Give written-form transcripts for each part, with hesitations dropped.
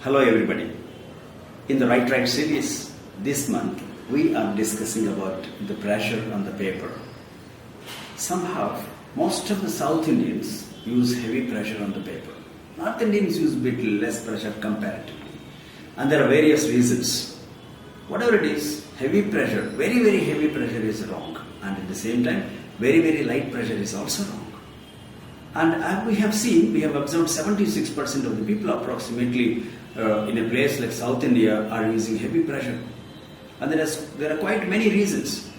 Hello everybody. In the Right Right series this month we are discussing about the pressure on the paper. Somehow most of the South Indians use heavy pressure on the paper. North Indians use a bit less pressure comparatively. And there are various reasons. Whatever it is, heavy pressure, very heavy pressure is wrong. And at the same time, very light pressure is also wrong. And as we have observed 76% of the people approximately in a place like South India are using heavy pressure. And there are quite many reasons.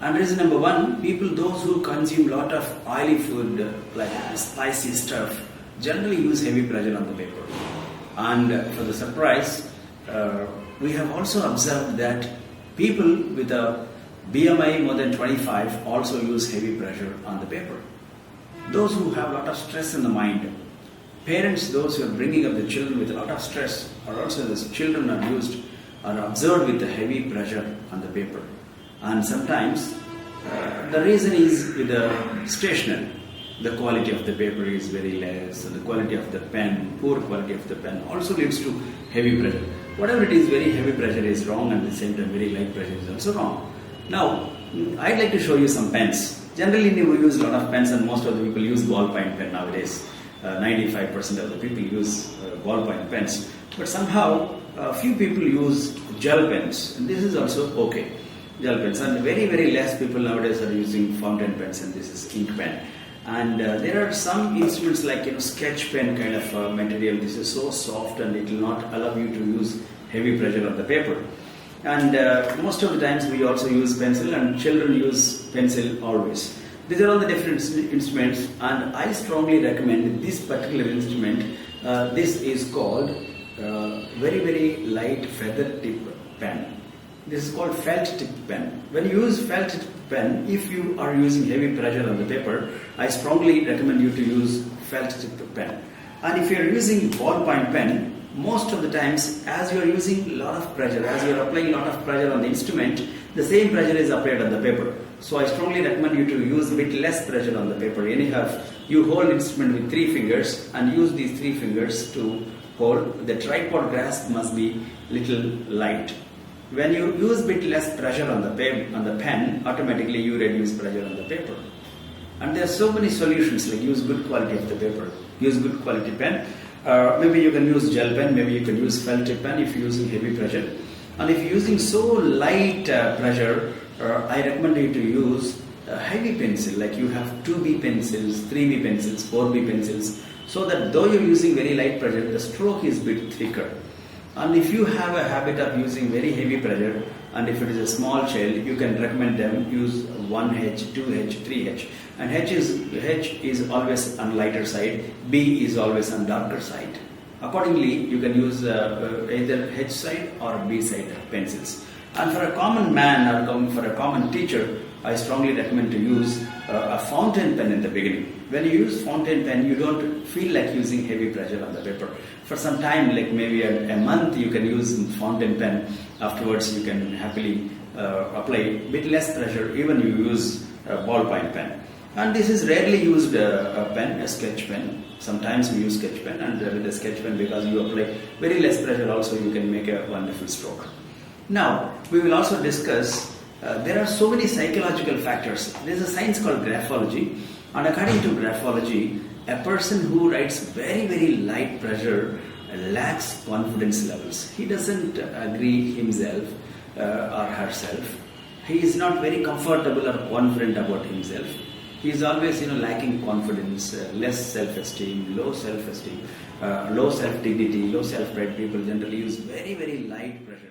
And reason number one, those who consume a lot of oily food like spicy stuff generally use heavy pressure on the paper. And for the surprise, we have also observed that people with a BMI more than 25 also use heavy pressure on the paper. Those who have a lot of stress in the mind, parents, those who are bringing up the children with a lot of stress, or also the children are observed with the heavy pressure on the paper. And sometimes the reason is with the stationery. The quality of the paper is very less, and the quality of the pen, poor quality of the pen also leads to heavy pressure. Whatever it is, very heavy pressure is wrong, and at the same time very light pressure is also wrong. Now, I'd like to show you some pens. Generally, we use a lot of pens, and most of the people use ballpoint pen nowadays. 95% of the people use ballpoint pens. But somehow, a few people use gel pens, and this is also okay. Gel pens, and very less people nowadays are using fountain pens, and this is ink pen. And there are some instruments like sketch pen kind of material. This is so soft, and it will not allow you to use heavy pressure on the paper. And most of the times we also use pencil, and children use pencil always. These are all the different instruments, and I strongly recommend this particular instrument. This is called very light feather tip pen. This is called felt tip pen. When you use felt tip pen, if you are using heavy pressure on the paper, I strongly recommend you to use felt tip pen. And if you are using ballpoint pen, most of the times, as you are using a lot of pressure, as you are applying a lot of pressure on the instrument, the same pressure is applied on the paper. So I strongly recommend you to use a bit less pressure on the paper. Anyhow, you hold instrument with 3 fingers and use these 3 fingers to hold. The tripod grasp must be little light. When you use a bit less pressure on the pen, automatically you reduce pressure on the paper. And there are so many solutions, like use good quality of the paper, use good quality pen. Maybe you can use gel pen, maybe you can use felt tip pen if you're using heavy pressure. And if you're using so light pressure, I recommend you to use a heavy pencil, like you have 2B pencils, 3B pencils, 4B pencils, so that though you're using very light pressure, the stroke is a bit thicker. And if you have a habit of using very heavy pressure, and if it is a small child, you can recommend them use 1H, 2H, 3H. And H is always on lighter side, B is always on darker side. Accordingly, you can use either H side or B side pencils. And for a common man or for a common teacher, I strongly recommend to use a fountain pen in the beginning. When you use fountain pen, you don't feel like using heavy pressure on the paper. For some time, like maybe a month, you can use fountain pen. Afterwards, you can happily apply a bit less pressure, even you use a ballpoint pen. And this is rarely used a pen, a sketch pen. Sometimes we use sketch pen, and with a sketch pen, because you apply very less pressure also, you can make a wonderful stroke. Now, we will also discuss, there are so many psychological factors. There is a science called graphology, and according to graphology, a person who writes very light pressure lacks confidence levels. He doesn't agree himself or herself. He is not very comfortable or confident about himself. He is always lacking confidence, less self-esteem, low self-esteem, low self-dignity, low self-pride. People generally use very light pressure.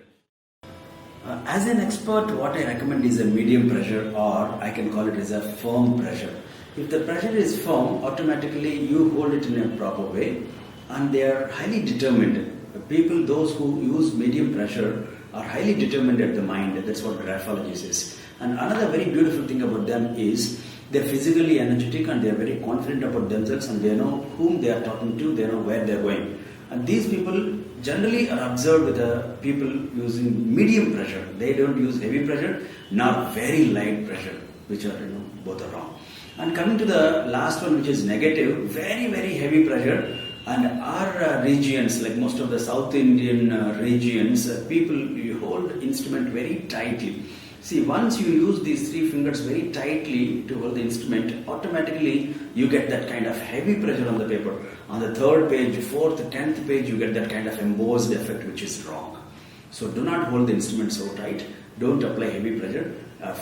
As an expert, what I recommend is a medium pressure, or I can call it as a firm pressure. If the pressure is firm, automatically you hold it in a proper way, and they are highly determined. People, those who use medium pressure, are highly determined at the mind. That's what graphology says. And another very beautiful thing about them is they're physically energetic, and they're very confident about themselves, and they know whom they are talking to, they know where they're going. And these people generally are observed with the people using medium pressure. They don't use heavy pressure, nor very light pressure, which are, both are wrong. And coming to the last one, which is negative, very heavy pressure, And our regions, like most of the South Indian regions, people you hold instrument very tightly. See, once you use these three fingers very tightly to hold the instrument, automatically you get that kind of heavy pressure on the paper. On the third page, fourth, 10th page, you get that kind of embossed effect, which is wrong. So do not hold the instrument so tight. Don't apply heavy pressure.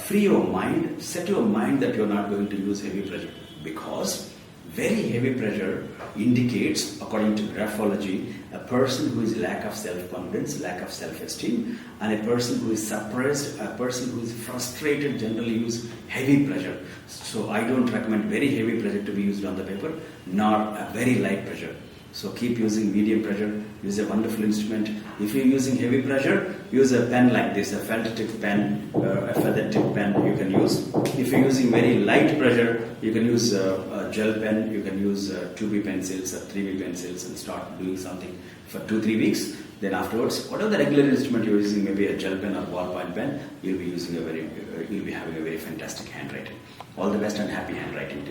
Free your mind. Set your mind that you're not going to use heavy pressure, because very heavy pressure indicates, according to graphology, a person who is lack of self-confidence, lack of self-esteem, and a person who is suppressed, a person who is frustrated generally use heavy pressure. So I don't recommend very heavy pressure to be used on the paper, nor a very light pressure. So keep using medium pressure, use a wonderful instrument. If you're using heavy pressure, use a pen like this, a felt tip pen, a feather tip pen you can use. If you're using very light pressure, you can use a gel pen, you can use 2B pencils or 3B pencils and start doing something for 2-3 weeks. Then afterwards, whatever the regular instrument you're using, maybe a gel pen or ballpoint pen, you'll be having a very fantastic handwriting. All the best and happy handwriting.